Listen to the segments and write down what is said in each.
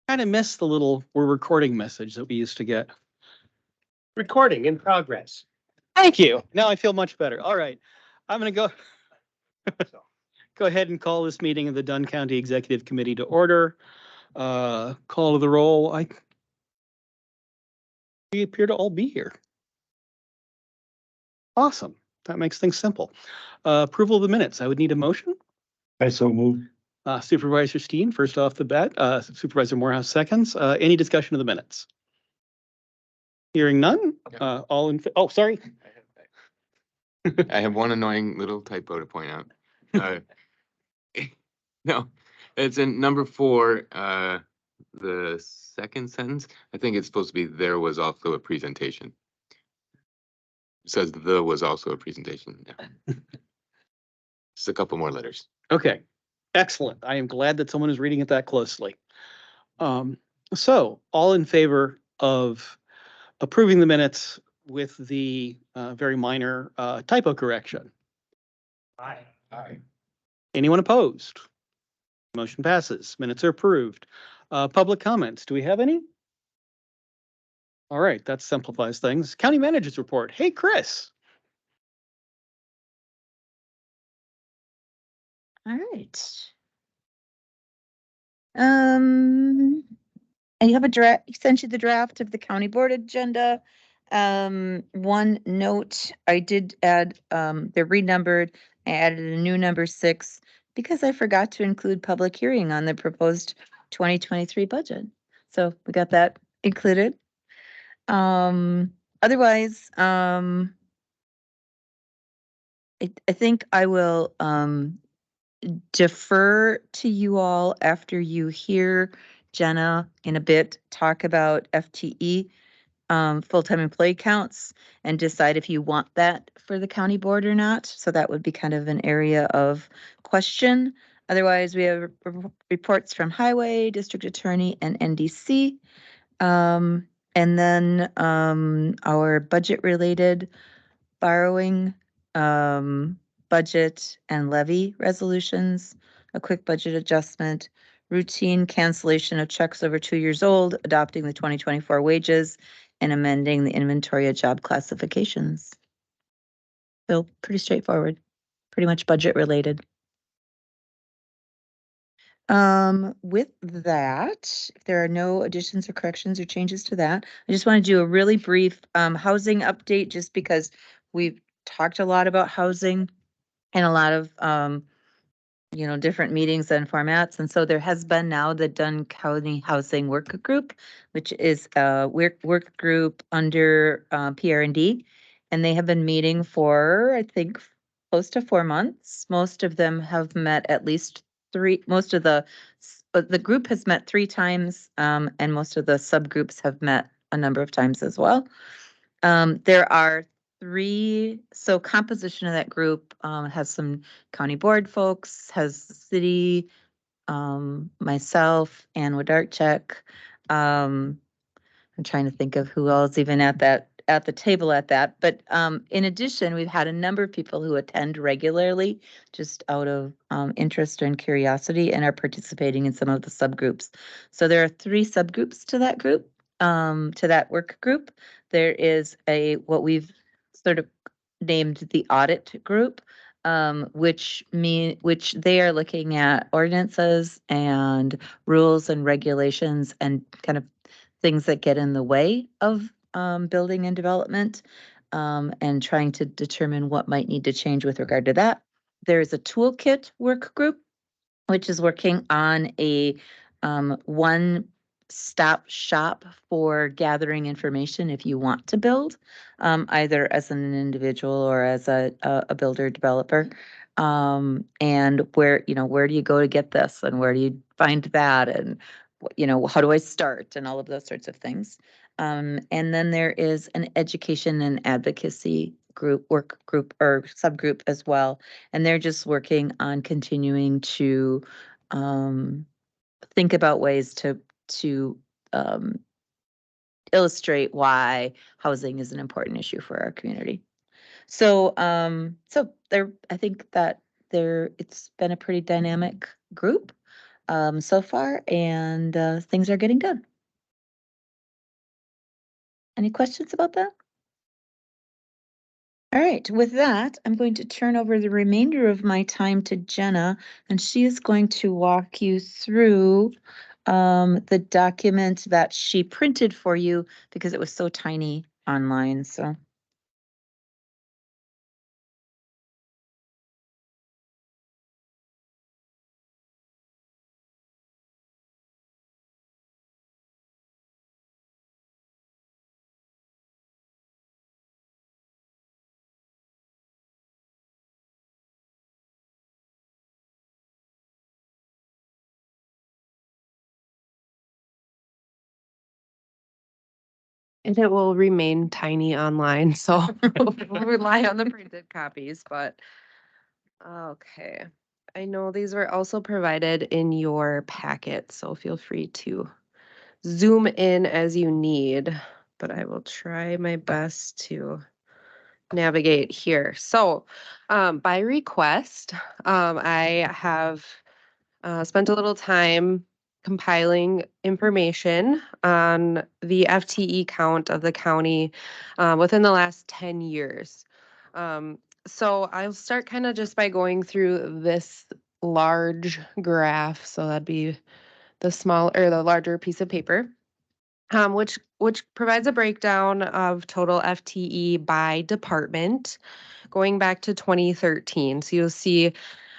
Kind of miss the little "we're recording" message that we used to get. Recording in progress. Thank you. Now I feel much better. All right. I'm going to go ahead and call this meeting of the Dunn County Executive Committee to order. Call of the roll. We appear to all be here. Awesome. That makes things simple. Approval of the minutes. I would need a motion. I so move. Supervisor Steen, first off the bat. Supervisor Morehouse, seconds. Any discussion of the minutes? Hearing none. All in. Oh, sorry. I have one annoying little typo to point out. No, it's in number 4, the second sentence. I think it's supposed to be "there was also a presentation." It says "the was also a presentation." Yeah. Just a couple more letters. Okay, excellent. I am glad that someone is reading it that closely. So all in favor of approving the minutes with the very minor typo correction? Aye. Aye. Anyone opposed? Motion passes. Minutes are approved. Public comments. Do we have any? All right, that simplifies things. County Manager's report. Hey, Chris. All right. I have a draft, sent you the draft of the county board agenda. One note, I did add, they're renumbered. I added a new number 6 because I forgot to include public hearing on the proposed 2023 budget. So we got that included. Otherwise, I think I will defer to you all after you hear Jenna in a bit talk about FTE, full-time employee counts, and decide if you want that for the county board or not. So that would be kind of an area of question. Otherwise, we have reports from Highway, District Attorney, and NDC. And then our budget-related borrowing, budget and levy resolutions, a quick budget adjustment, routine cancellation of checks over 2 years old, adopting the 2024 wages, and amending the inventory of job classifications. So pretty straightforward, pretty much budget related. With that, if there are no additions or corrections or changes to that, I just want to do a really brief housing update, just because we've talked a lot about housing and a lot of different meetings and formats. And so there has been now the Dunn County Housing Work Group, which is a work group under PR&D, and they have been meeting for, I think, close to 4 months. Most of them have met at least 3. Most of the group has met 3 times, and most of the subgroups have met a number of times as well. There are 3, so composition of that group has some county board folks, has city, myself, Ann Wodarczyk. I'm trying to think of who else even at the table at that. But in addition, we've had a number of people who attend regularly, just out of interest and curiosity, and are participating in some of the subgroups. So there are 3 subgroups to that group, to that work group. There is what we've sort of named the audit group, which they are looking at ordinances and rules and regulations and kind of things that get in the way of building and development, and trying to determine what might need to change with regard to that. There is a toolkit work group, which is working on a one-stop shop for gathering information if you want to build, either as an individual or as a builder developer. And where do you go to get this, and where do you find that, and how do I start, and all of those sorts of things. And then there is an education and advocacy work group or subgroup as well. And they're just working on continuing to think about ways to illustrate why housing is an important issue for our community. So I think that it's been a pretty dynamic group. so far, and things are getting done. Any questions about that? All right, with that, I'm going to turn over the remainder of my time to Jenna, and she is going to walk you through the document that she printed for you because it was so tiny online, so. And it will remain tiny online, so we'll rely on the printed copies, but okay. I know these were also provided in your packet, so feel free to zoom in as you need, but I will try my best to navigate here. So, by request, I have spent a little time compiling information on the FTE count of the county within the last 10 years. So I'll start kind of just by going through this large graph. So that'd be the small or the larger piece of paper, which provides a breakdown of total FTE by department going back to 2013. So you'll see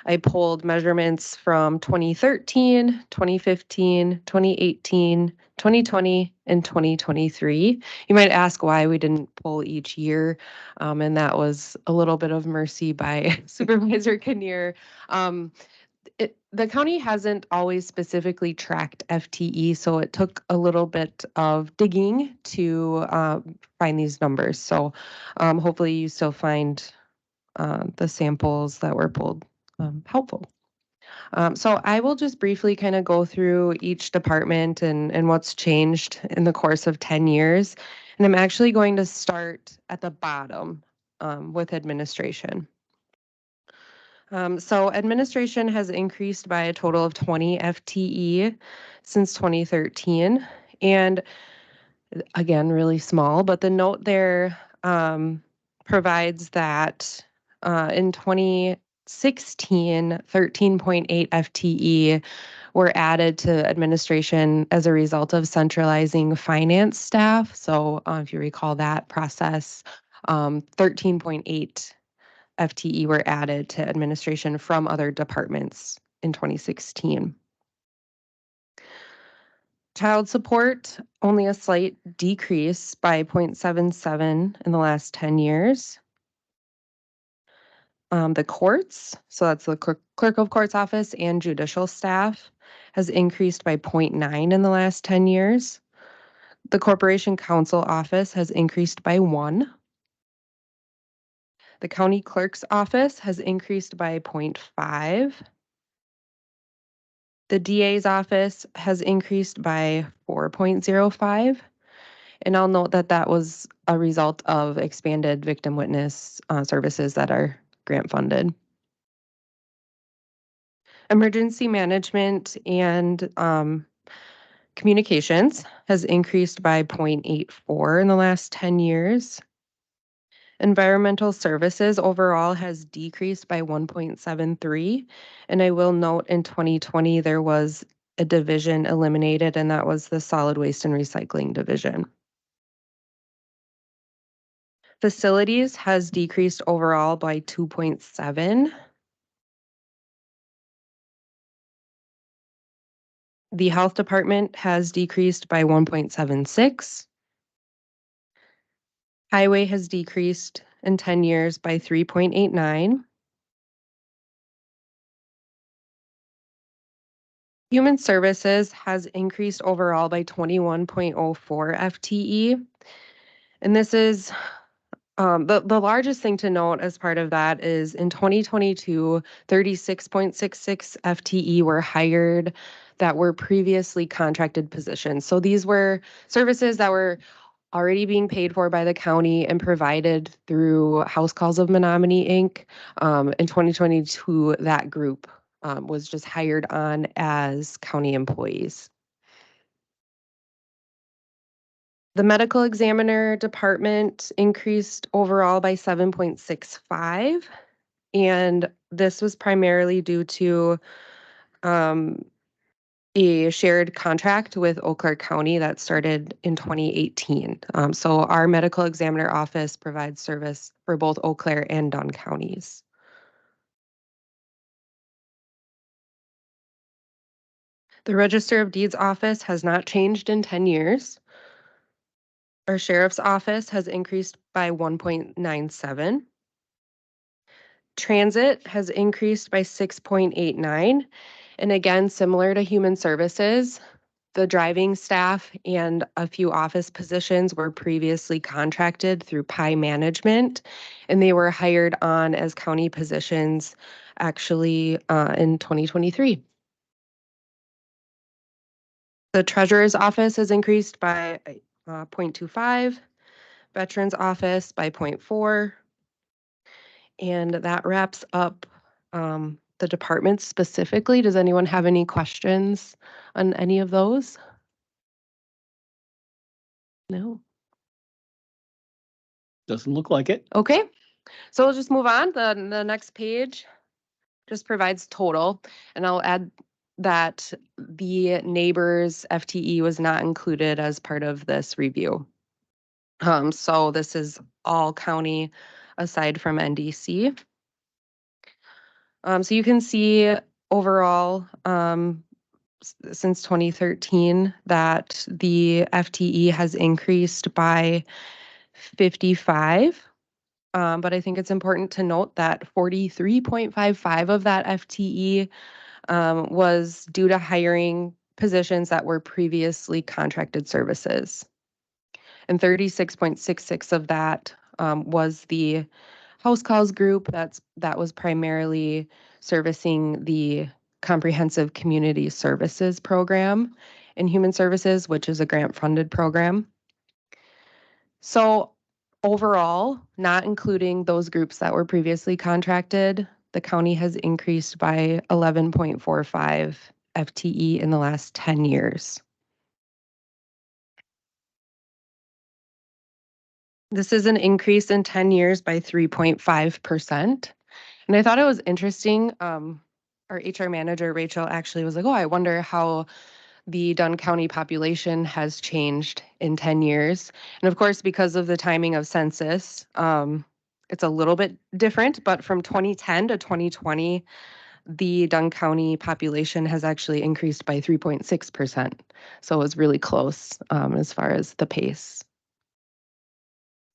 I pulled measurements from 2013, 2015, 2018, 2020, and 2023. You might ask why we didn't pull each year, and that was a little bit of mercy by Supervisor Kinnear. The county hasn't always specifically tracked FTE, so it took a little bit of digging to find these numbers. So hopefully you still find the samples that were pulled helpful. So I will just briefly kind of go through each department and what's changed in the course of 10 years. And I'm actually going to start at the bottom with administration. So administration has increased by a total of 20 FTE since 2013. And again, really small, but the note there provides that in 2016, 13.8 FTE were added to administration as a result of centralizing finance staff. So if you recall that process, 13.8 FTE were added to administration from other departments in 2016. Child support, only a slight decrease by 0.77 in the last 10 years. The courts, so that's the clerk of courts office and judicial staff, has increased by 0.9 in the last 10 years. The corporation counsel office has increased by 1. The county clerk's office has increased by 0.5. The DA's office has increased by 4.05. And I'll note that that was a result of expanded victim witness services that are grant funded. Emergency management and communications has increased by 0.84 in the last 10 years. Environmental services overall has decreased by 1.73. And I will note in 2020, there was a division eliminated, and that was the solid waste and recycling division. Facilities has decreased overall by 2.7. The health department has decreased by 1.76. Highway has decreased in 10 years by 3.89. Human services has increased overall by 21.04 FTE. And this is the largest thing to note as part of that is in 2022, 36.66 FTE were hired that were previously contracted positions. So these were services that were already being paid for by the county and provided through House Calls of Menominee Inc. In 2022, that group was just hired on as county employees. The medical examiner department increased overall by 7.65, and this was primarily due to a shared contract with Eau Claire County that started in 2018. So our medical examiner office provides service for both Eau Claire and Dunn counties. The Register of Deeds office has not changed in 10 years. Our sheriff's office has increased by 1.97. Transit has increased by 6.89. And again, similar to human services, the driving staff and a few office positions were previously contracted through PI Management, and they were hired on as county positions actually in 2023. The treasurer's office has increased by 0.25, veterans office by 0.4, and that wraps up the departments specifically. Does anyone have any questions on any of those? No. Doesn't look like it. Okay, so we'll just move on. The next page just provides total, and I'll add that the neighbors FTE was not included as part of this review. So this is all county aside from NDC. So you can see overall, since 2013, that the FTE has increased by 55. But I think it's important to note that 43.55 of that FTE was due to hiring positions that were previously contracted services. And 36.66 of that was the house calls group that was primarily servicing the comprehensive community services program in human services, which is a grant funded program. So overall, not including those groups that were previously contracted, the county has increased by 11.45 FTE in the last 10 years. This is an increase in 10 years by 3.5%. And I thought it was interesting. Our HR manager, Rachel, actually was like, oh, I wonder how the Dunn County population has changed in 10 years. And of course, because of the timing of census, it's a little bit different, but from 2010 to 2020, the Dunn County population has actually increased by 3.6%. So it was really close as far as the pace.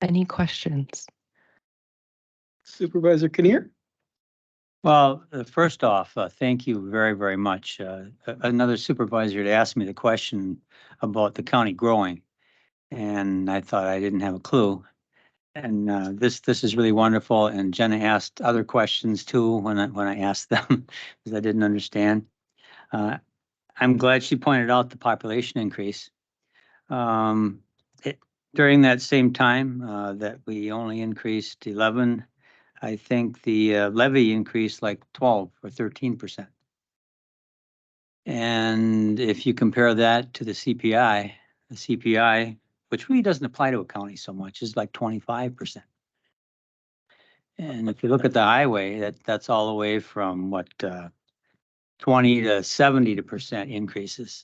Any questions? Supervisor Kinnear? Well, first off, thank you very, very much. Another supervisor had asked me the question about the county growing, and I thought I didn't have a clue. And this is really wonderful. And Jenna asked other questions too when I asked them because I didn't understand. I'm glad she pointed out the population increase. During that same time that we only increased 11. I think the levy increased like 12 or 13%. And if you compare that to the CPI, which really doesn't apply to a county so much, is like 25%. And if you look at the highway, that's all the way from what 20 to 70% increases.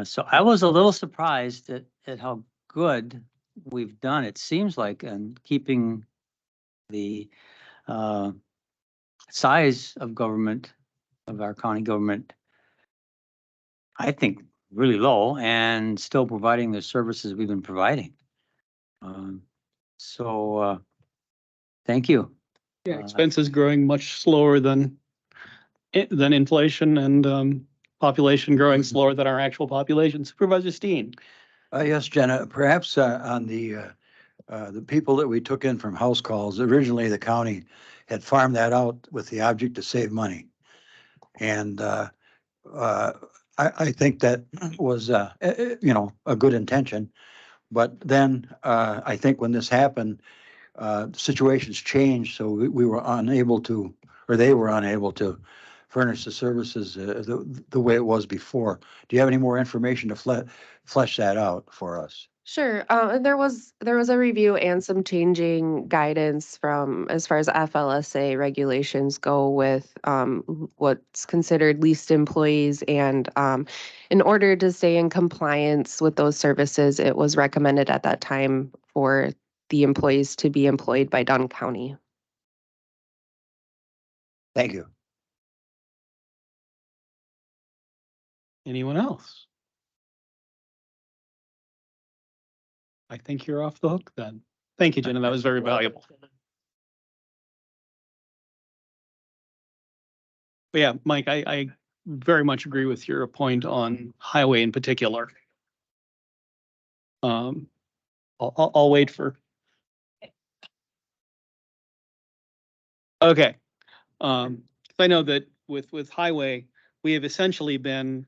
So I was a little surprised at how good we've done. It seems like in keeping the size of government, of our county government, I think really low and still providing the services we've been providing. So thank you. Yeah, expenses growing much slower than inflation and population growing slower than our actual population. Supervisor Steen? Yes, Jenna, perhaps on the people that we took in from house calls, originally the county had farmed that out with the object to save money. And I think that was, a good intention. But then I think when this happened, situations changed, so we were unable to, or they were unable to furnish the services the way it was before. Do you have any more information to flesh that out for us? Sure. And there was a review and some changing guidance from as far as FLSA regulations go with what's considered leased employees. And in order to stay in compliance with those services, it was recommended at that time for the employees to be employed by Dunn County. Thank you. Anyone else? I think you're off the hook then. Thank you, Jenna. That was very valuable. But yeah, Mike, I very much agree with your point on highway in particular. I'll wait for. Okay. I know that with highway, we have essentially been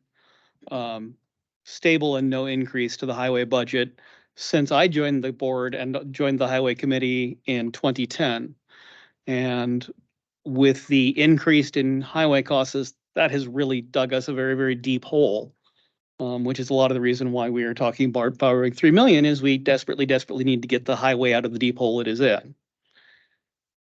stable and no increase to the highway budget since I joined the board and joined the highway committee in 2010. And with the increase in highway costs, that has really dug us a very, very deep hole, which is a lot of the reason why we are talking about borrowing 3 million is we desperately need to get the highway out of the deep hole it is in.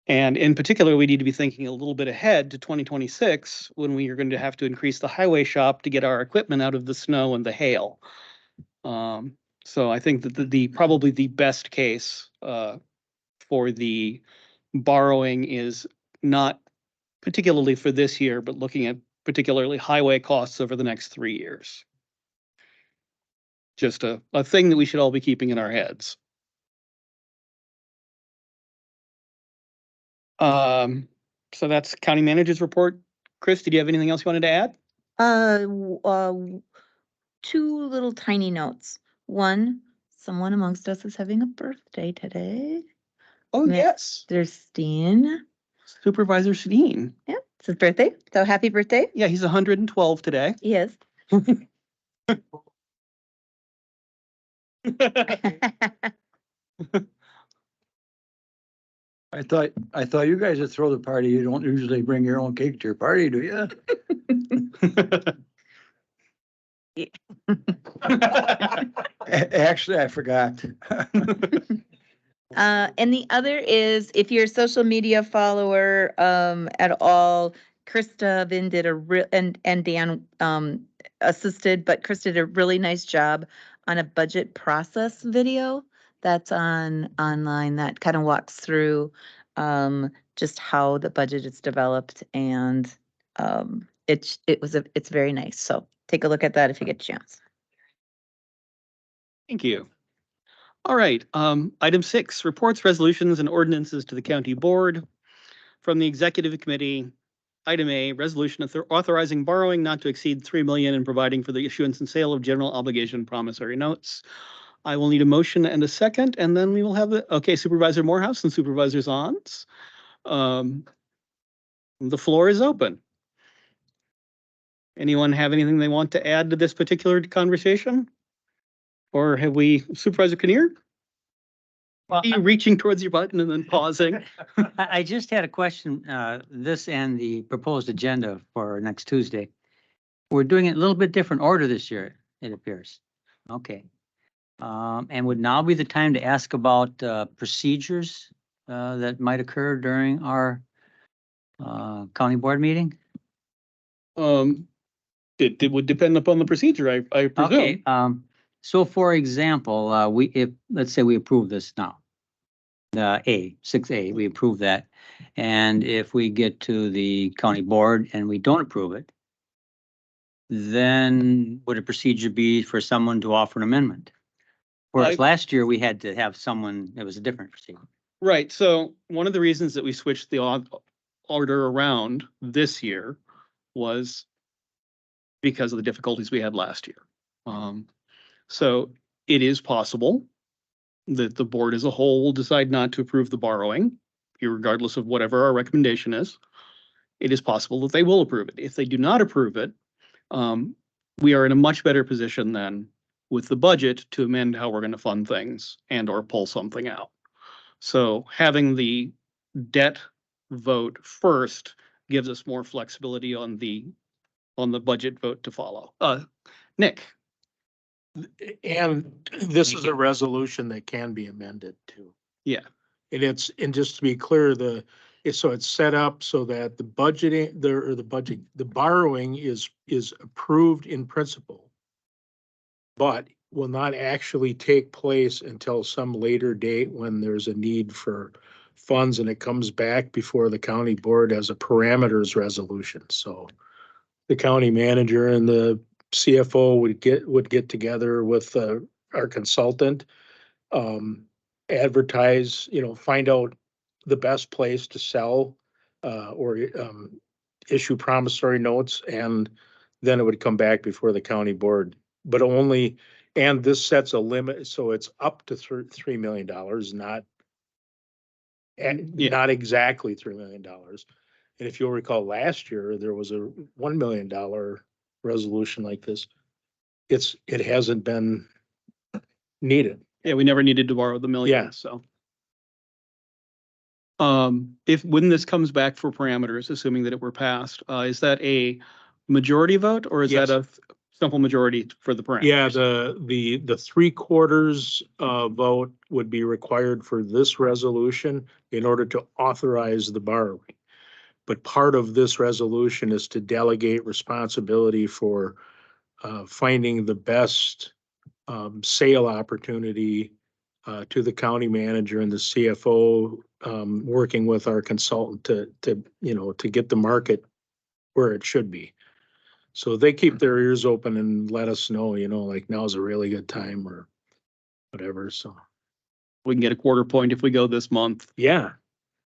And in particular, we need to be thinking a little bit ahead to 2026 when we are going to have to increase the highway shop to get our equipment out of the snow and the hail. So I think that the probably the best case for the borrowing is not particularly for this year, but looking at particularly highway costs over the next 3 years. Just a thing that we should all be keeping in our heads. So that's county manager's report. Chris, did you have anything else you wanted to add? Two little tiny notes. One, someone amongst us is having a birthday today. Oh, yes. There's Steen. Supervisor Sedin. Yeah, it's his birthday. So happy birthday. Yeah, he's 112 today. Yes. I thought you guys would throw the party. You don't usually bring your own cake to your party, do you? Actually, I forgot. And the other is if you're a social media follower at all, Krista Vin did and Dan assisted, but Krista did a really nice job on a budget process video that's online that kind of walks through just how the budget is developed, and it's very nice. So take a look at that if you get a chance. Thank you. All right, item 6, reports, resolutions, and ordinances to the county board. From the executive committee, item A, resolution authorizing borrowing not to exceed 3 million and providing for the issuance and sale of general obligation promissory notes. I will need a motion and a second, and then we will have okay, Supervisor Morehouse and Supervisor Zons. The floor is open. Anyone have anything they want to add to this particular conversation? Or have we, Supervisor Kinnear? Well, Are you reaching towards your button and then pausing? I just had a question, this and the proposed agenda for next Tuesday. We're doing it a little bit different order this year, it appears. Okay. And would now be the time to ask about procedures that might occur during our county board meeting? It would depend upon the procedure, I presume. Okay, so for example, let's say we approve this now. The 6A, we approve that. And if we get to the county board and we don't approve it, then would a procedure be for someone to offer an amendment? Whereas last year we had to have someone, it was a different procedure. Right, so one of the reasons that we switched the order around this year was because of the difficulties we had last year. So it is possible that the board as a whole will decide not to approve the borrowing, regardless of whatever our recommendation is. It is possible that they will approve it. If they do not approve it, we are in a much better position then with the budget to amend how we're going to fund things and or pull something out. So having the debt vote first gives us more flexibility on the budget vote to follow. Nick, And this Thank is you. a resolution that can be amended too. Yeah. And just to be clear, so it's set up so that the budgeting, the borrowing is approved in principle, but will not actually take place until some later date when there's a need for funds and it comes back before the county board as a parameters resolution. So the county manager and the CFO would get together with our consultant, advertise, find out the best place to sell or issue promissory notes, and then it would come back before the county board. But only, and this sets a limit, so it's up to $3 million, not Yeah. not exactly $3 million. And if you'll recall, last year, there was a $1 million resolution like this. It hasn't been needed. yeah, we never needed to borrow the million, Yeah. so. If, when this comes back for parameters, assuming that it were passed, is that a majority vote or is that Yes. a simple majority for the parameters? Yeah, the 3/4 vote would be required for this resolution in order to authorize the borrowing. But part of this resolution is to delegate responsibility for finding the best sale opportunity to the county manager and the CFO, working with our consultant to get the market where it should be. So they keep their ears open and let us know, like now's a really good time or whatever. So, We can get a quarter point if we go this month. yeah.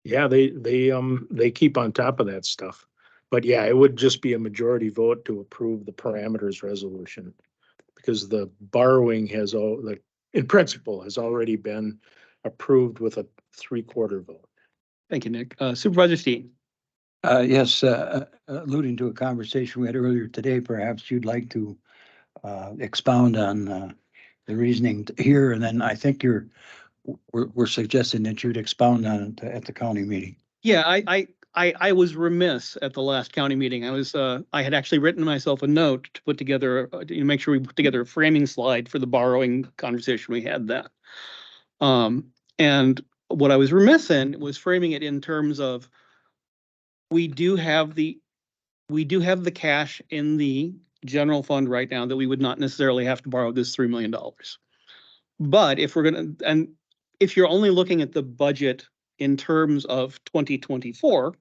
Yeah, they keep on top of that stuff. But yeah, it would just be a majority vote to approve the parameters resolution. Because the borrowing in principle, has already been approved with a 3/4 vote. Thank you, Nick. Supervisor Steen. Yes, alluding to a conversation we had earlier today, perhaps you'd like to expound on the reasoning here, and then I think we're suggesting that you'd expound on it at the county meeting. Yeah, I was remiss at the last county meeting. I had actually written myself a note to put together, to make sure we put together a framing slide for the borrowing conversation we had then. And what I was remiss in was framing it in terms of, we do have the cash in the general fund right now that we would not necessarily have to borrow this $3 million. But if if you're only looking at the budget in terms of 2024,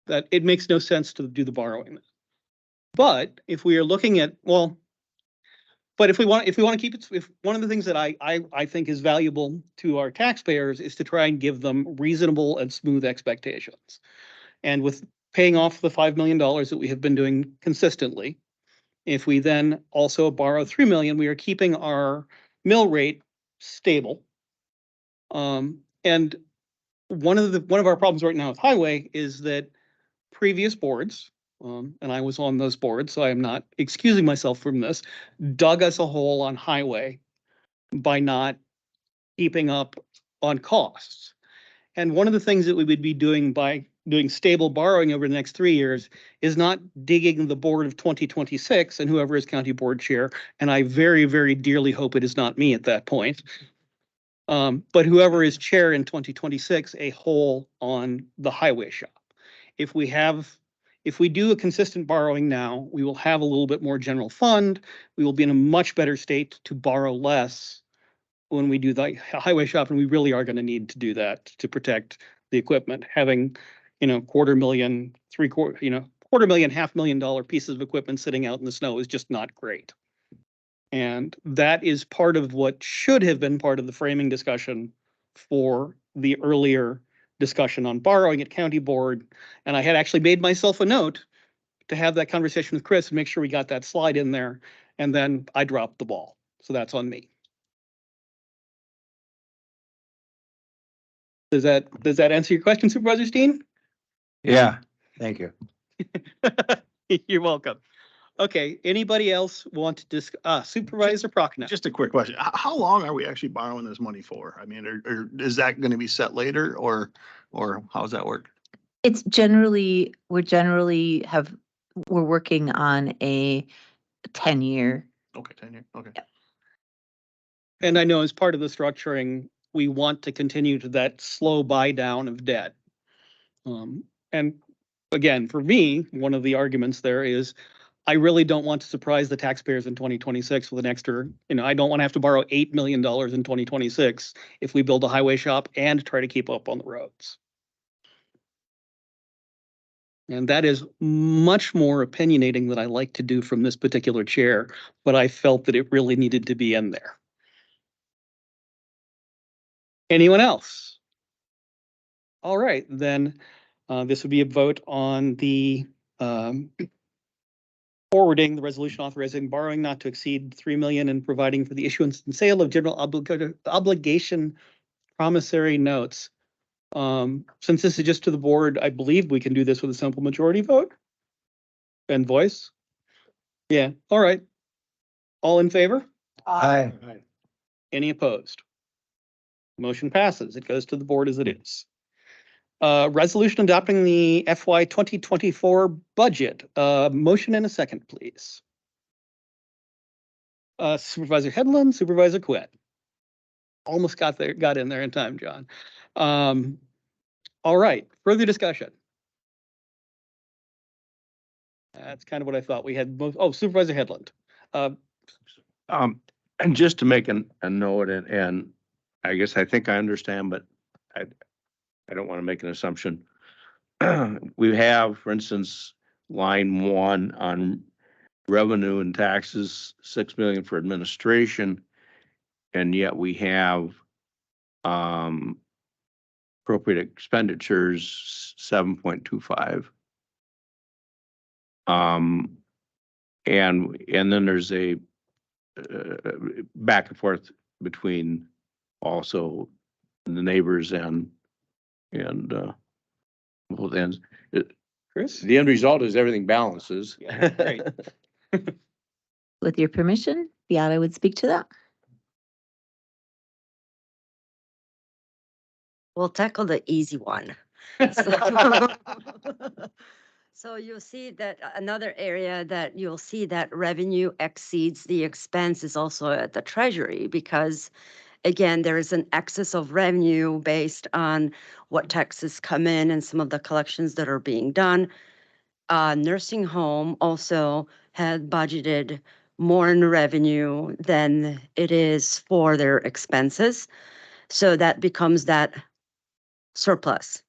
that it makes no sense to do the borrowing. But if we are looking at, but if we want to keep it, if one of the things that I think is valuable to our taxpayers is to try and give them reasonable and smooth expectations. And with paying off the $5 million that we have been doing consistently, if we then also borrow 3 million, we are keeping our mill rate stable. And one of our problems right now with highway is that previous boards, and I was on those boards, so I am not excusing myself from this, dug us a hole on highway by not keeping up on costs. And one of the things that we would be doing by doing stable borrowing over the next 3 years is not digging the board of 2026 and whoever is county board chair, and I very, very dearly hope it is not me at that point. But whoever is chair in 2026, a hole on the highway shop. If we do a consistent borrowing now, we will have a little bit more general fund. We will be in a much better state to borrow less when we do the highway shop, and we really are going to need to do that to protect the equipment. Having, $250,000, $250,000, $500,000 pieces of equipment sitting out in the snow is just not great. And that is part of what should have been part of the framing discussion for the earlier discussion on borrowing at county board. And I had actually made myself a note to have that conversation with Chris and make sure we got that slide in there. And then I dropped the ball. So that's on me. Does that answer your question, Supervisor Steen? Yeah, thank you. You're welcome. Okay, anybody else want to discuss? Supervisor Prochnow? Just a quick question. How long are we actually borrowing this money for? I mean, or is that going to be set later or how does that work? It's generally, we're working on a 10-year. Okay, 10 years, okay. And I know as part of the structuring, we want to continue to that slow buy down of debt. And again, for me, one of the arguments there is I really don't want to surprise the taxpayers in 2026 with an extra, I don't want to have to borrow $8 million in 2026 if we build a highway shop and try to keep up on the roads. And that is much more opinionating than I like to do from this particular chair, but I felt that it really needed to be in there. Anyone else? All right, then this would be a vote on the forwarding the resolution authorizing borrowing not to exceed 3 million and providing for the issuance and sale of general obligation promissory notes. Since this is just to the board, I believe we can do this with a simple majority vote and voice. Yeah, all right. All in favor? Aye. Any opposed? Motion passes. It goes to the board as it is. Resolution adopting the FY 2024 budget. Motion and a second, please. Supervisor Headland, Supervisor Quinn. Almost got in there in time, John. All right, further discussion. That's kind of what I thought. We had both. Oh, Supervisor Headland. And just to make a note, and I guess I think I understand, but I don't want to make an assumption. We have, for instance, line 1 on revenue and taxes, 6 million for administration, and yet we have appropriate expenditures 7.25. And then there's a back and forth between also the neighbors and both ends. Chris? The end result is everything balances. Yeah, great. With your permission, Beata would speak to that. We'll tackle the easy one. So so you'll see that another area that you'll see that revenue exceeds the expense is also at the treasury, because again, there is an excess of revenue based on what taxes come in and some of the collections that are being done. Nursing home also had budgeted more in revenue than it is for their expenses. So that becomes that surplus.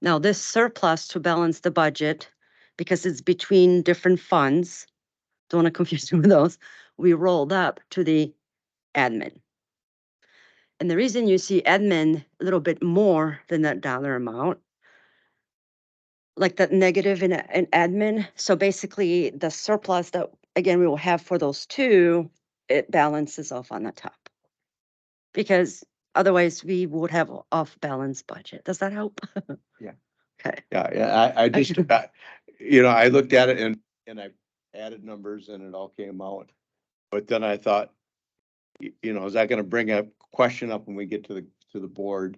Now, this surplus to balance the budget, because it's between different funds, don't want to confuse you with those, we rolled up to the admin. And the reason you see admin a little bit more than that dollar amount, like that negative in admin. So basically the surplus that, again, we will have for those two, it balances off on the top. Because otherwise we would have off balance budget. Does that help? Yeah. Okay. Yeah, I just, I looked at it and I added numbers and it all came out. But then I thought, is that gonna bring a question up when we get to the board?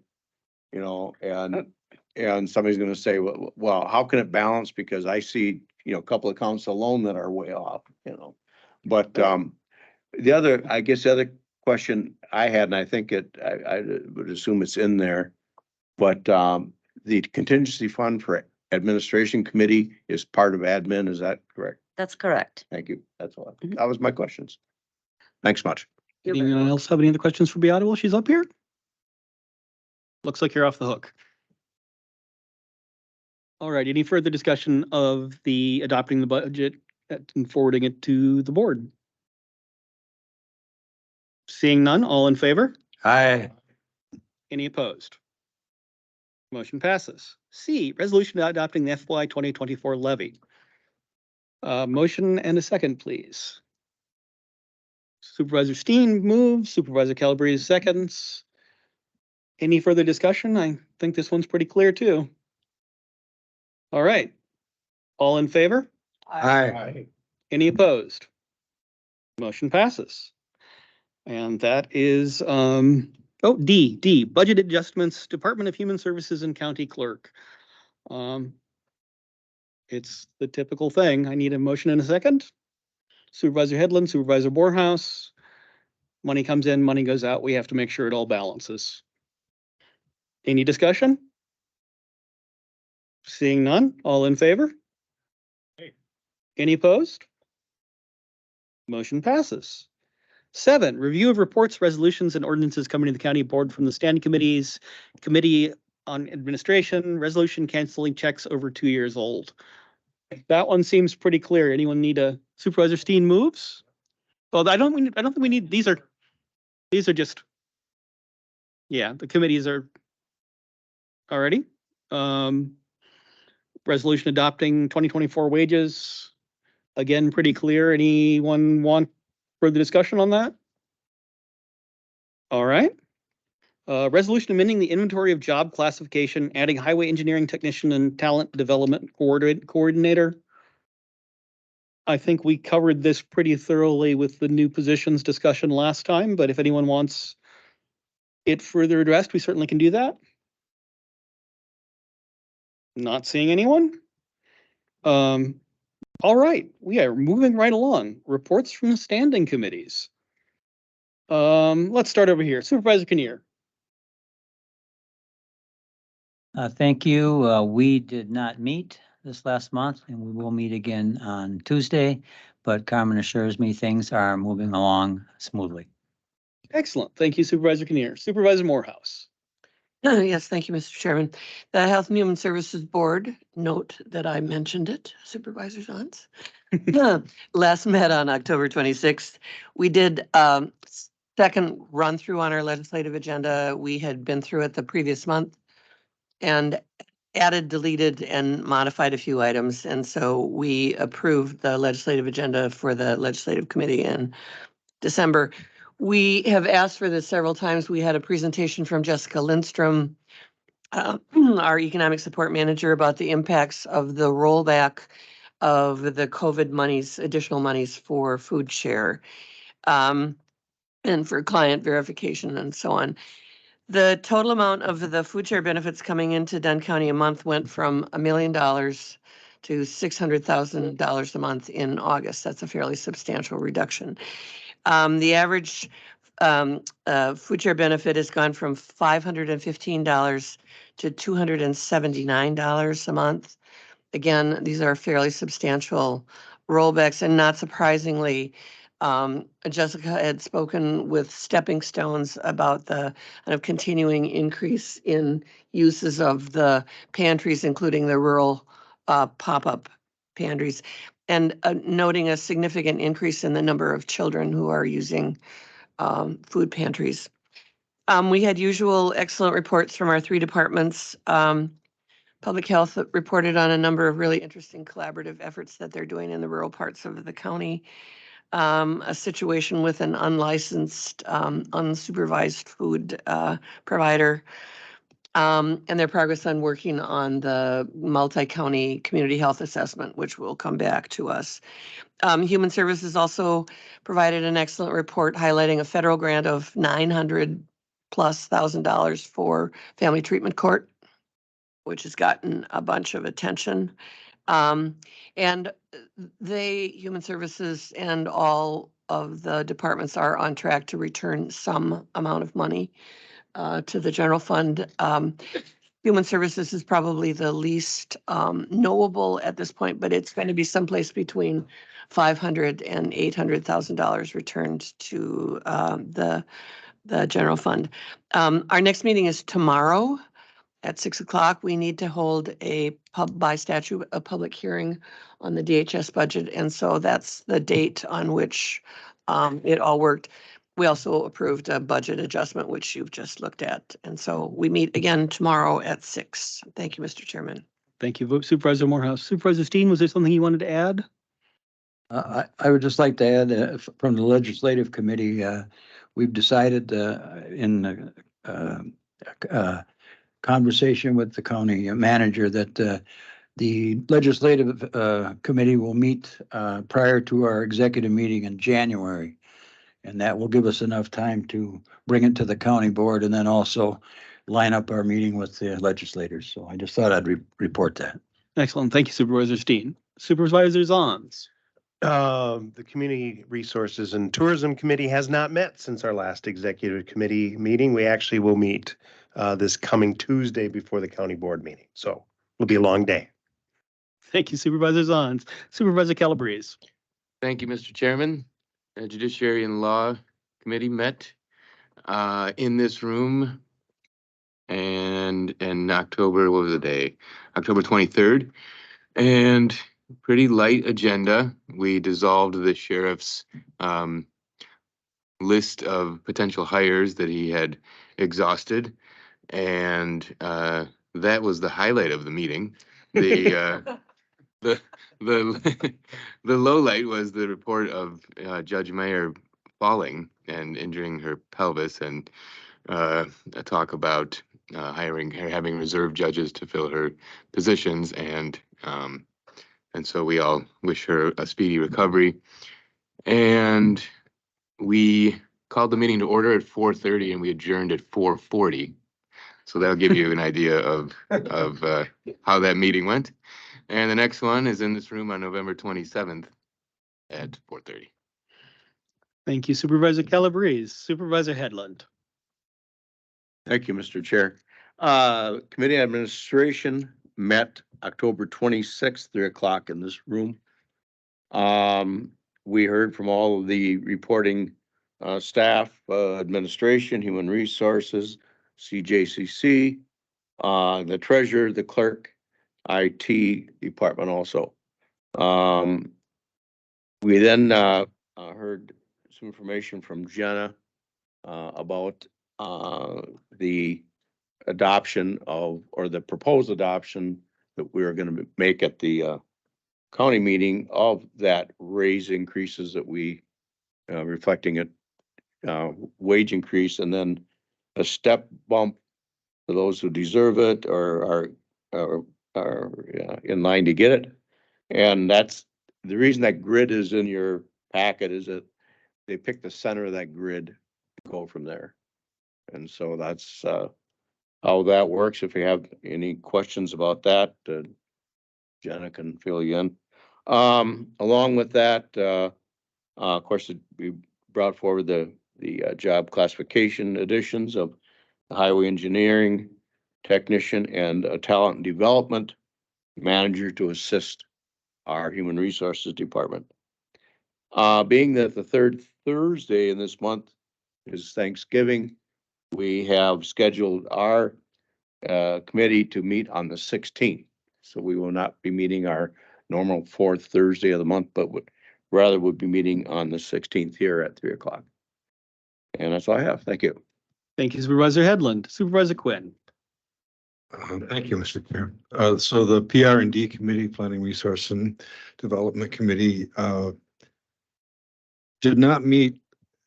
And somebody's gonna say, well, how can it balance? Because I see, a couple of accounts alone that are way off, But the other question I had, and I think I would assume it's in there, but the contingency fund for administration committee is part of admin, is that correct? That's correct. Thank you. That's all. Mhm. That was my questions. Thanks much. You're very Anyone welcome. else have any other questions for Beata while she's up here? Looks like you're off the hook. All right, any further discussion of the adopting the budget and forwarding it to the board? Seeing none, all in favor? Aye. Any opposed? Motion passes. C, resolution adopting the FY 2024 levy. Motion and a second, please. Supervisor Steen moves, Supervisor Calabrese seconds. Any further discussion? I think this one's pretty clear too. All right. All in favor? Aye. Any opposed? Motion passes. And that is, D, budget adjustments, Department of Human Services and County Clerk. Um, it's the typical thing. I need a motion in a second. Supervisor Headland, Supervisor Morehouse. Money comes in, money goes out. We have to make sure it all balances. Any discussion? Seeing none, all in favor? Any opposed? Motion passes. 7, review of reports, resolutions, and ordinances coming to the county board from the standing committees, Committee on Administration, resolution canceling checks over 2 years old. That one seems pretty clear. Anyone need a Supervisor Steen moves? Well, I don't think we need, these are just, yeah, the committees are already. Resolution adopting 2024 wages. Again, pretty clear. Anyone want further discussion on that? All right. Resolution amending the inventory of job classification, adding highway engineering technician and talent development coordinator. I think we covered this pretty thoroughly with the new positions discussion last time, but if anyone wants it further addressed, we certainly can do that. Not seeing anyone. All right, we are moving right along. Reports from the standing committees. Let's start over here. Supervisor Kinnear. Thank you. We did not meet this last month and we will meet again on Tuesday, but Carmen assures me things are moving along smoothly. Excellent. Thank you, Supervisor Kinnear. Supervisor Morehouse. Yes, thank you, Mr. Chairman. The Health and Human Services Board, note that I mentioned it, Supervisor Johns. Last met on October 26th. We did second run through on our legislative agenda. We had been through it the previous month and added, deleted, and modified a few items. And so we approved the legislative agenda for the legislative committee in December. We have asked for this several times. We had a presentation from Jessica Lindstrom, our economic support manager, about the impacts of the rollback of the COVID monies, additional monies for food share, and for client verification and so on. The total amount of the food share benefits coming into Dunn County a month went from $1 million to $600,000 a month in August. That's a fairly substantial reduction. The average food share benefit has gone from $515 to $279 a month. Again, these are fairly substantial rollbacks, and not surprisingly, Jessica had spoken with Stepping Stones about the kind of continuing increase in uses of the pantries, including the rural pop-up pantries, and noting a significant increase in the number of children who are using food pantries. We had usual excellent reports from our 3 departments. Public Health reported on a number of really interesting collaborative efforts that they're doing in the rural parts of the county. A situation with an unlicensed, unsupervised food provider, and their progress on working on the multi-county community health assessment, which will come back to us. Human Services also provided an excellent report highlighting a federal grant of $900,000+ for family treatment court, which has gotten a bunch of attention. And Human Services and all of the departments are on track to return some amount of money to the general fund. Human Services is probably the least knowable at this point, but it's going to be someplace between $500,000 and $800,000 returned to the general fund. Our next meeting is tomorrow at 6 o'clock. We need to hold by statute, a public hearing on the DHS budget. And so that's the date on which it all worked. We also approved a budget adjustment, which you've just looked at. And so we meet again tomorrow at 6. Thank you, Mr. Chairman. Thank you, Supervisor Morehouse. Supervisor Steen, was there something you wanted to add? I would just like to add from the legislative committee, we've decided in conversation with the county manager that the legislative committee will meet prior to our executive meeting in January. And that will give us enough time to bring it to the county board and then also line up our meeting with the legislators. So I just thought I'd report that. Excellent. Thank you, Supervisor Steen. Supervisor Zons. The Community Resources and Tourism Committee has not met since our last executive committee meeting. We actually will meet this coming Tuesday before the county board meeting. So it'll be a long day. Thank you, Supervisor Zons. Supervisor Calabrese. Thank you, Mr. Chairman. Judiciary and Law Committee met in this room and in October, what was the day? October 23rd. And pretty light agenda. We dissolved the sheriff's list of potential hires that he had exhausted. And that was the highlight of the meeting. The the low light was the report of Judge Mayer falling and injuring her pelvis, and a talk about hiring her, having reserve judges to fill her positions, and so we all wish her a speedy recovery. And we called the meeting to order at 4:30, and we adjourned at 4:40. So that'll give you an idea of how that meeting went. And the next one is in this room on November 27th at 4:30. Thank you, Supervisor Calabrese. Supervisor Headland. Thank you, Mr. Chair. Committee administration met October 26th, 3 o'clock in this room. We heard from all of the reporting staff, administration, human resources, CJCC, the treasurer, the clerk, IT department also. We then heard some information from Jenna about the adoption of, or the proposed adoption that we are going to make at the county meeting of that raise increases that we reflecting a wage increase, and then a step bump for those who deserve it or are in line to get it. And that's the reason that grid is in your packet, is that they pick the center of that grid to go from there. And so that's how that works. If you have any questions about that, Jenna can fill you in. Along with that, of course, we brought forward the job classification additions of the highway engineering technician and a talent development manager to assist our human resources department. Being that the third Thursday in this month is Thanksgiving, we have scheduled our committee to meet on the 16th. So we will not be meeting our normal fourth Thursday of the month, but rather would be meeting on the 16th here at 3 o'clock. And that's all I have. Thank you. Thank you, Supervisor Headland. Supervisor Quinn. Thank you, Mr. Chair. So the PR&D Committee, Planning Resource and Development Committee, did not meet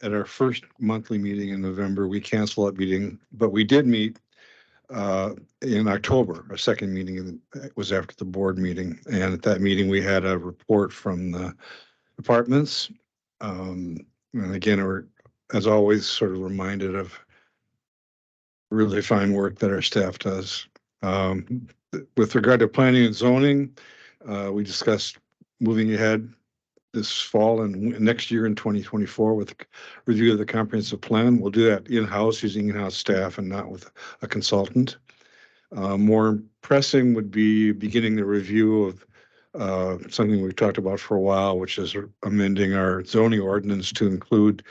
at our first monthly meeting in November. We canceled that meeting, but we did meet in October. Our second meeting was after the board meeting. And at that meeting, we had a report from the departments. And again, we're, as always, sort of reminded of really fine work that our staff does. With regard to planning and zoning, we discussed moving ahead this fall and next year in 2024 with review of the comprehensive plan. We'll do that in-house using in-house staff and not with a consultant. More pressing would be beginning the review of something we've talked about for a while, which is amending our zoning ordinance to include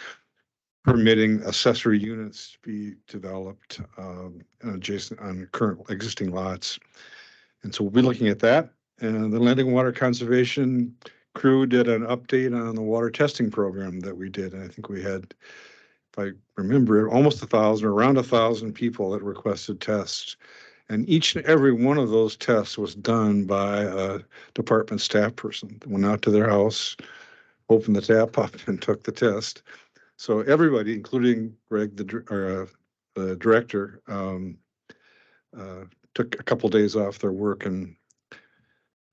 permitting accessory units to be developed adjacent on current existing lots. And so we'll be looking at that. And the Land and Water Conservation crew did an update on the water testing program that we did. And I think we had, if I remember, almost 1,000 or around 1,000 people that requested tests. And each and every one of those tests was done by a department staff person that went out to their house, opened the tap up and took the test. So everybody, including Greg, the director, took a couple of days off their work, and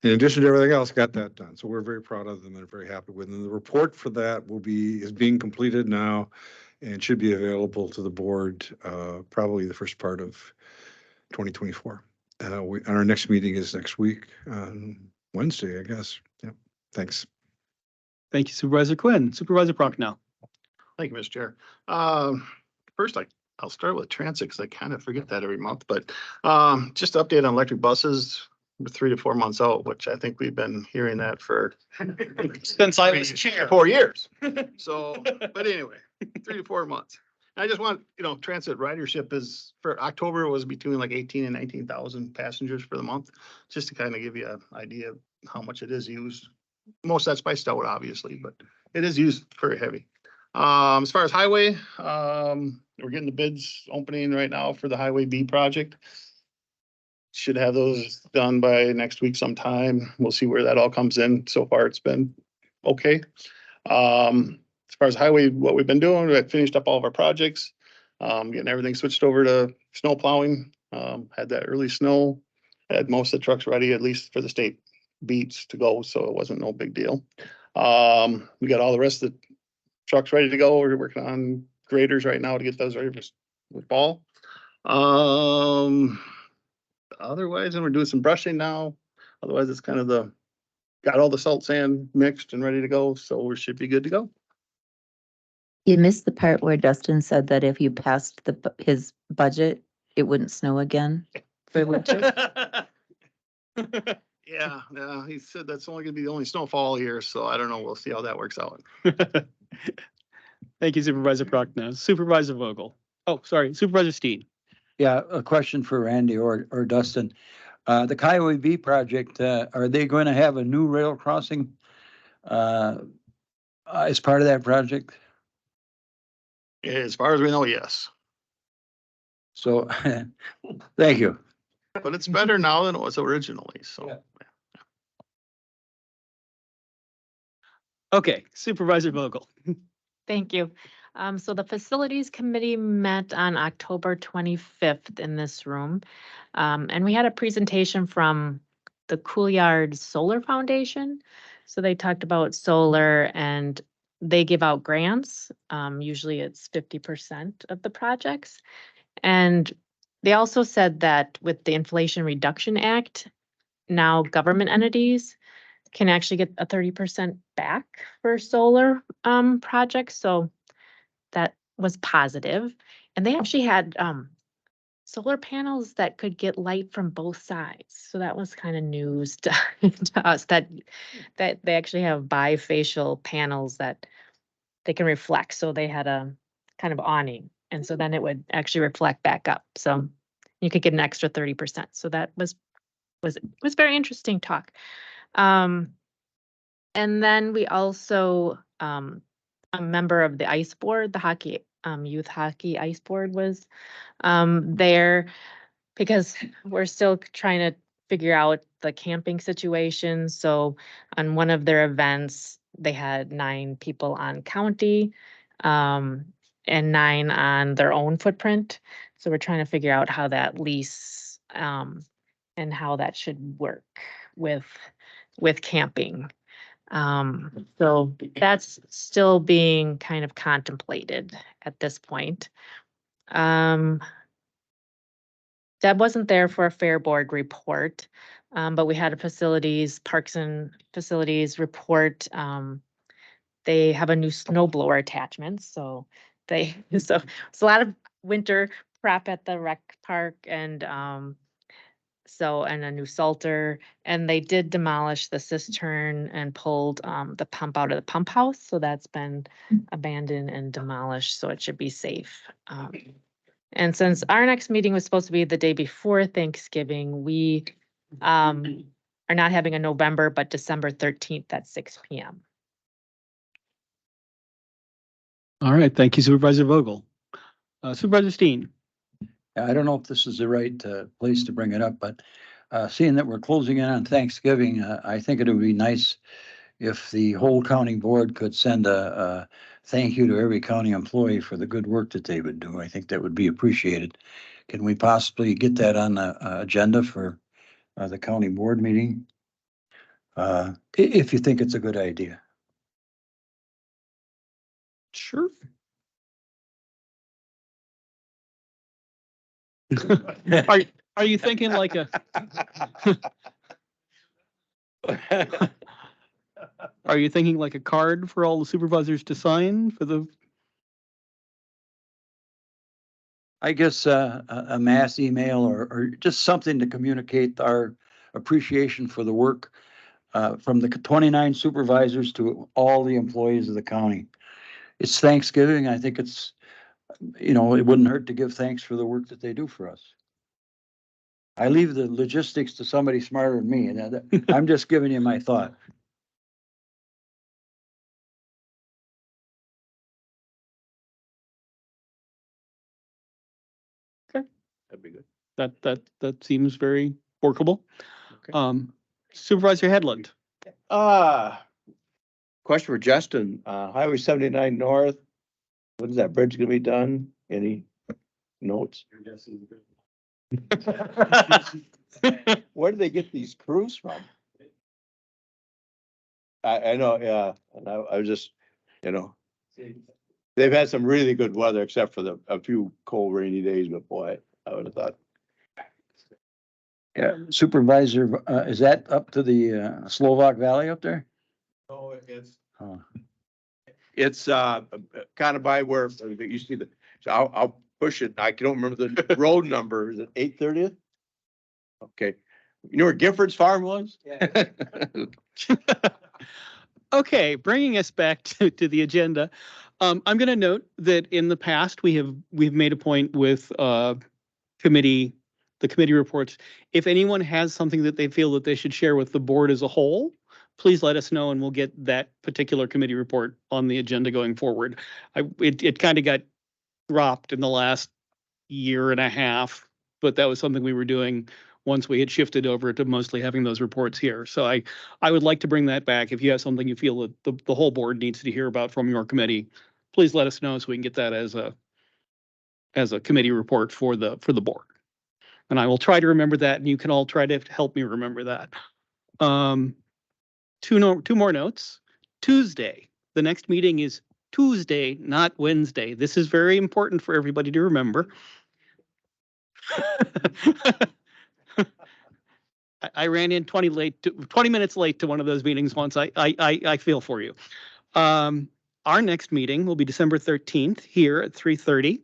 in addition to everything else, got that done. So we're very proud of them and very happy with them. And the report for that is being completed now and should be available to the board probably the first part of 2024. Our next meeting is next week, Wednesday, I guess. Yep. Thanks. Thank you, Supervisor Quinn. Supervisor Prochnow. Thank you, Mr. Chair. First, I'll start with transit because I kind of forget that every month, but just to update on electric buses, we're 3 to 4 months out, which I think we've been hearing that for Since I was chair. 4 years. So, but anyway, 3 to 4 months. I just want, transit ridership is for October was between like 18 and 19,000 passengers for the month, just to kind of give you an idea of how much it is used. Most of that's by Stout, obviously, but it is used very heavy. As far as highway, we're getting the bids opening right now for the Highway B project. Should have those done by next week sometime. We'll see where that all comes in. So far, it's been okay. As far as highway, what we've been doing, we finished up all of our projects, getting everything switched over to snow plowing. Had that early snow, had most of the trucks ready, at least for the state beats to go, so it wasn't no big deal. We got all the rest of the trucks ready to go. We're working on graders right now to get those ready for fall. Otherwise, and we're doing some brushing now. Otherwise, it's kind of got all the salt sand mixed and ready to go, so we should be good to go. You missed the part where Dustin said that if you passed his budget, it wouldn't snow again for winter. Yeah, he said that's only gonna be the only snowfall here, so I don't know. We'll see how that works out. Thank you, Supervisor Prochnow. Supervisor Vogel. Oh, sorry, Supervisor Steen. Yeah, a question for Randy or Dustin. The Highway B project, are they going to have a new rail crossing as part of that project? As far as we know, yes, So, thank you. but it's better now than it was originally, so. Yeah. Okay, Supervisor Vogel. Thank you. So the Facilities Committee met on October 25th in this room. And we had a presentation from the Coolyard Solar Foundation. So they talked about solar and they give out grants. Usually it's 50% of the projects. And they also said that with the Inflation Reduction Act, now government entities can actually get a 30% back for solar projects. So that was positive. And they actually had solar panels that could get light from both sides. So that was kind of news to, to us that they actually have bifacial panels that they can reflect. So they had a kind of awning. And so then it would actually reflect back up. So you could get an extra 30%. So that was very interesting talk. And then we also, a member of the ice board, the hockey, youth hockey ice board was there because we're still trying to figure out the camping situation. So on one of their events, they had 9 people on county and 9 on their own footprint. So we're trying to figure out how that lease and how that should work with camping. So that's still being kind of contemplated at this point. Deb wasn't there for a fair board report, but we had a parks and facilities report. They have a new snow blower attachment, so so it's a lot of winter prep at the rec park and and a new salter, and they did demolish the cistern and pulled the pump out of the pump house. So that's been abandoned and demolished, so it should be safe. And since our next meeting was supposed to be the day before Thanksgiving, we are not having a November, but December 13th at 6 p.m. All right, thank you, Supervisor Vogel. Supervisor Steen. I don't know if this is the right place to bring it up, but seeing that we're closing in on Thanksgiving, I think it would be nice if the whole county board could send a thank you to every county employee for the good work that they would do. I think that would be appreciated. Can we possibly get that on the agenda for the county board meeting? If you think it's a good idea. Sure. Are you thinking like a, are you thinking like a card for all the supervisors to sign for the, I guess, a mass email or just something to communicate our appreciation for the work from the 29 supervisors to all the employees of the county. It's Thanksgiving. I think it's, it wouldn't hurt to give thanks for the work that they do for us. I leave the logistics to somebody smarter than me, and I'm just giving you my thought. That'd be good. that seems very workable. Okay. Supervisor Headland. Question for Justin, Highway 79 North, when is that bridge gonna be done? Any notes? Where do they get these crews from? I know, yeah, and I was just, they've had some really good weather except for a few cold rainy days, but boy, I would have thought. Yeah, Supervisor, is that up to the Slovak Valley up there? No, it's. Oh. It's kind of by where you see so I'll push it. I don't remember the road number. Is it 830th? Okay. You know where Gifford's farm was? Yeah. Okay, bringing us back to the agenda. I'm going to note that in the past, we've made a point with the committee reports. If anyone has something that they feel that they should share with the board as a whole, please let us know and we'll get that particular committee report on the agenda going forward. It kind of got dropped in the last year and a half, but that was something we were doing once we had shifted over to mostly having those reports here. So I would like to bring that back. If you have something you feel that the whole board needs to hear about from your committee, please let us know so we can get that as a committee report for the board. And I will try to remember that, and you can all try to help me remember that. Two more notes. Tuesday, the next meeting is Tuesday, not Wednesday. This is very important for everybody to remember. I ran in 20 minutes late to one of those meetings once. I feel for you. Our next meeting will be December 13th here at 3:30.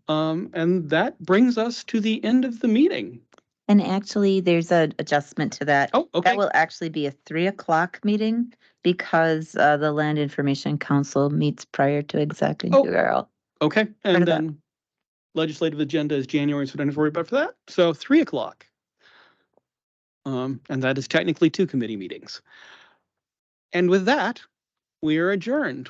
And that brings us to the end of the meeting. And actually, there's an adjustment to that. Oh, okay. That will actually be a 3 o'clock meeting because the Land Information Council meets prior to exec and Oh. girl. Okay, Part and of that. then legislative agenda is January, so don't have to worry about for that. So 3 o'clock. And that is technically 2 committee meetings. And with that, we are adjourned.